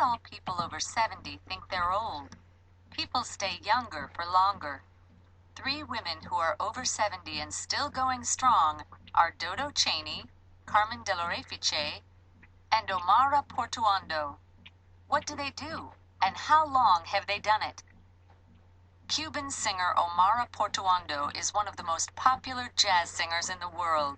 all people over 70 think they're old. People stay younger for longer. 3 women who are over 70 and still going strong are Dodo Cheney, Carmen de Lorefice, and Omara Portuondo. What do they do, and how long have they done it? Cuban singer Omara Portuondo is one of the most popular jazz singers in the world.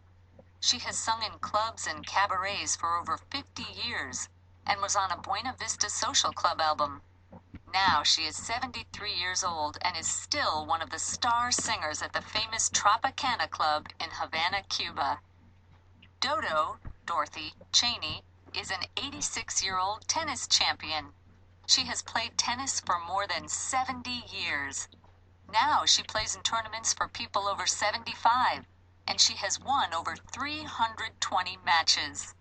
She has sung in clubs and cabarets for over 50 years and was on a Buena Vista Social Club album. Now she is 73 years old and is still one of the star singers at the famous Tropicana Club in Havana, Cuba. Dodo, Dorothy Cheney, is an 86-year-old tennis champion. She has played tennis for more than 70 years. Now she plays in tournaments for people over 75, and she has won over 320 matches.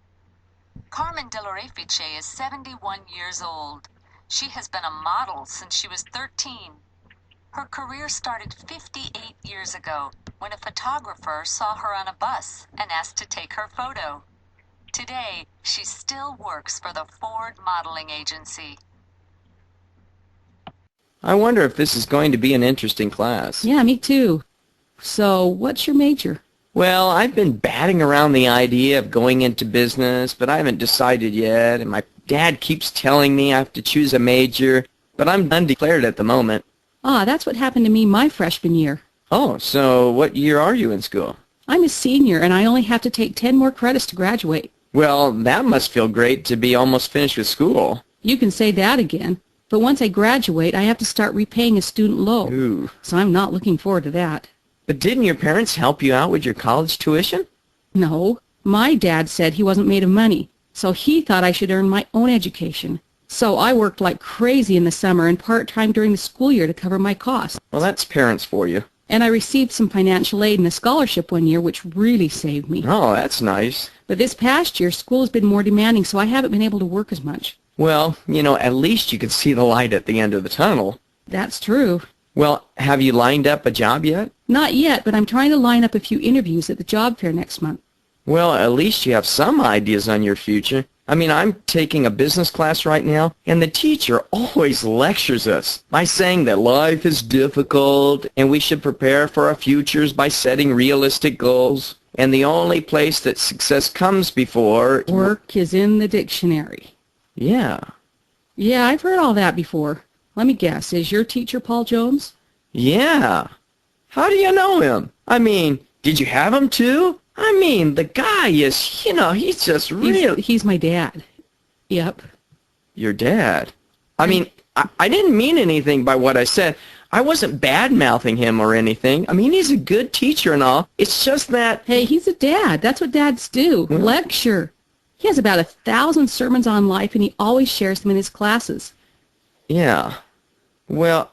Carmen de Lorefice is 71 years old. She has been a model since she was 13. Her career started 58 years ago when a photographer saw her on a bus and asked to take her photo. Today, she still works for the Ford Modeling Agency. I wonder if this is going to be an interesting class. Yeah, me too. So, what's your major? Well, I've been batting around the idea of going into business, but I haven't decided yet, and my dad keeps telling me I have to choose a major, but I'm undeclared at the moment. Ah, that's what happened to me my freshman year. Oh, so what year are you in school? I'm a senior, and I only have to take 10 more credits to graduate. Well, that must feel great to be almost finished with school. You can say that again. But once I graduate, I have to start repaying a student loan. Ooh. So I'm not looking forward to that. But didn't your parents help you out with your college tuition? No. My dad said he wasn't made of money, so he thought I should earn my own education. So I worked like crazy in the summer and part-time during the school year to cover my costs. Well, that's parents for you. And I received some financial aid and a scholarship one year, which really saved me. Oh, that's nice. But this past year, school has been more demanding, so I haven't been able to work as much. Well, at least you can see the light at the end of the tunnel. That's true. Well, have you lined up a job yet? Not yet, but I'm trying to line up a few interviews at the job fair next month. Well, at least you have some ideas on your future. I'm taking a business class right now, and the teacher always lectures us by saying that life is difficult, and we should prepare for our futures by setting realistic goals. And the only place that success comes before... Work is in the dictionary. Yeah. Yeah, I've heard all that before. Let me guess, is your teacher Paul Jones? Yeah. How do you know him? Did you have him too? The guy is, he's just real. He's my dad. Yep. Your dad? I didn't mean anything by what I said. I wasn't bad-mouthing him or anything. He's a good teacher and all. It's just that... Hey, he's a dad. That's what dads do. Well, lecture. He has about 1,000 sermons on life, and he always shares them in his classes. Yeah. Well,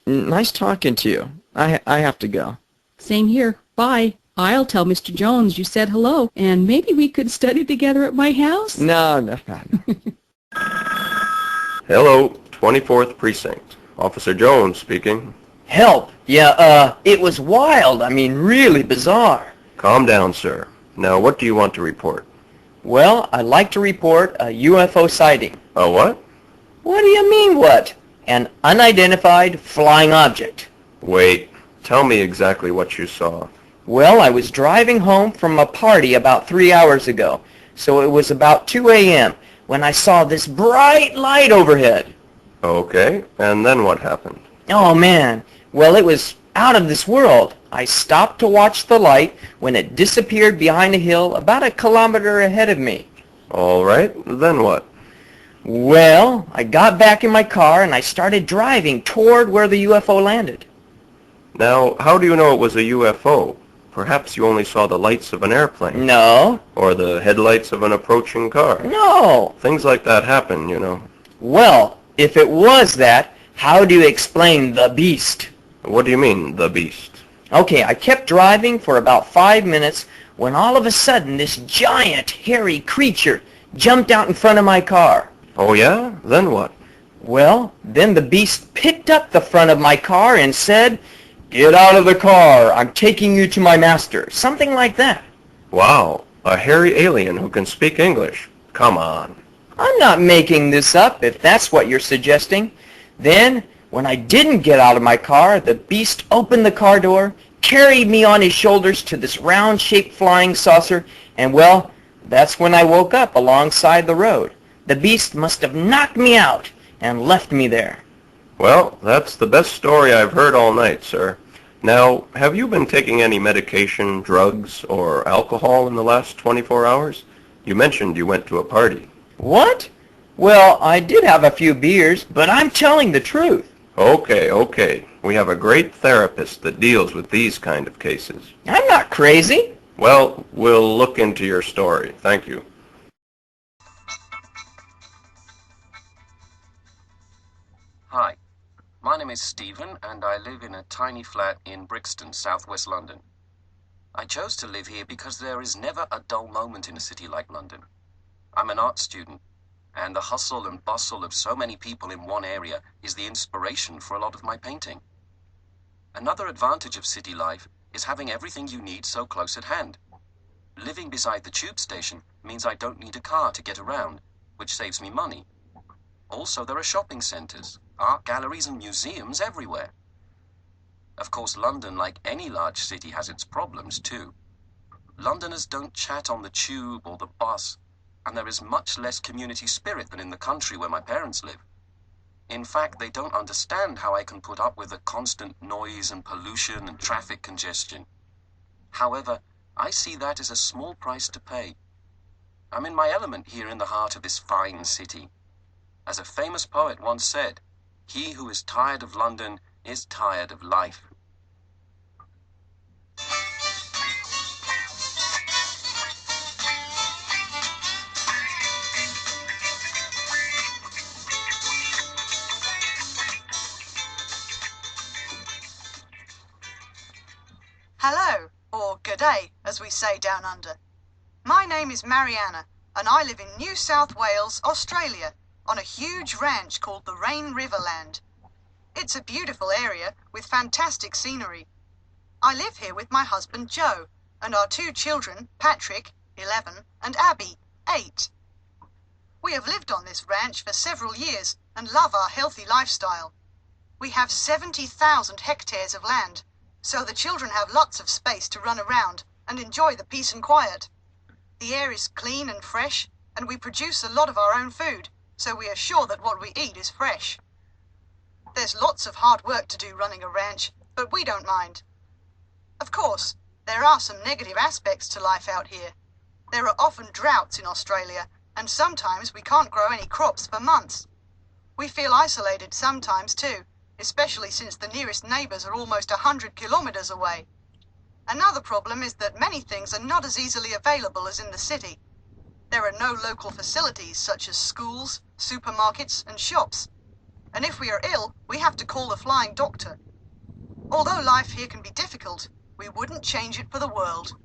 nice talking to you. I have to go. Same here. Bye. I'll tell Mr. Jones you said hello, and maybe we could study together at my house? No. Hello, 24th Precinct. Officer Jones speaking. Help! Yeah, it was wild. Really bizarre. Calm down, sir. Now, what do you want to report? Well, I'd like to report a UFO sighting. A what? What do you mean, what? An unidentified flying object. Wait, tell me exactly what you saw. Well, I was driving home from a party about 3 hours ago, so it was about 2 a.m. when I saw this bright light overhead. Okay, and then what happened? Oh, man. Well, it was out of this world. I stopped to watch the light when it disappeared behind a hill about 1 kilometer ahead of me. All right, then what? Well, I got back in my car and I started driving toward where the UFO landed. Now, how do you know it was a UFO? Perhaps you only saw the lights of an airplane. No. Or the headlights of an approaching car. No. Things like that happen, Well, if it was that, how do you explain the beast? What do you mean, the beast? Okay, I kept driving for about 5 minutes when all of a sudden this giant, hairy creature jumped out in front of my car. Oh, yeah? Then what? Well, then the beast picked up the front of my car and said, "Get out of the car, I'm taking you to my master." Something like that. Wow, a hairy alien who can speak English. Come on. I'm not making this up if that's what you're suggesting. Then, when I didn't get out of my car, the beast opened the car door, carried me on his shoulders to this round-shaped flying saucer, and well, that's when I woke up alongside the road. The beast must have knocked me out and left me there. Well, that's the best story I've heard all night, sir. Now, have you been taking any medication, drugs, or alcohol in the last 24 hours? You mentioned you went to a party. What? Well, I did have a few beers, but I'm telling the truth. Okay. We have a great therapist that deals with these kind of cases. I'm not crazy. Well, we'll look into your story. Thank you. Hi, my name is Stephen, and I live in a tiny flat in Brixton, southwest London. I chose to live here because there is never a dull moment in a city like London. I'm an art student, and the hustle and bustle of so many people in one area is the inspiration for a lot of my painting. Another advantage of city life is having everything you need so close at hand. Living beside the tube station means I don't need a car to get around, which saves me money. Also, there are shopping centres, art galleries and museums everywhere. Of course, London, like any large city, has its problems too. Londoners don't chat on the tube or the bus, and there is much less community spirit than in the country where my parents live. In fact, they don't understand how I can put up with the constant noise and pollution and traffic congestion. However, I see that as a small price to pay. I'm in my element here in the heart of this fine city. As a famous poet once said, "He who is tired of London is tired of life." Hello, or good day, as we say down under. My name is Mariana, and I live in New South Wales, Australia, on a huge ranch called the Rain Riverland. It's a beautiful area with fantastic scenery. I live here with my husband Joe, and our two children, Patrick, 11, and Abby, 8. We have lived on this ranch for several years and love our healthy lifestyle. We have 70,000 hectares of land, so the children have lots of space to run around and enjoy the peace and quiet. The air is clean and fresh, and we produce a lot of our own food, so we are sure that what we eat is fresh. There's lots of hard work to do running a ranch, but we don't mind. Of course, there are some negative aspects to life out here. There are often droughts in Australia, and sometimes we can't grow any crops for months. We feel isolated sometimes too, especially since the nearest neighbours are almost 100 kilometres away. Another problem is that many things are not as easily available as in the city. There are no local facilities such as schools, supermarkets and shops. And if we are ill, we have to call the flying doctor. Although life here can be difficult, we wouldn't change it for the world.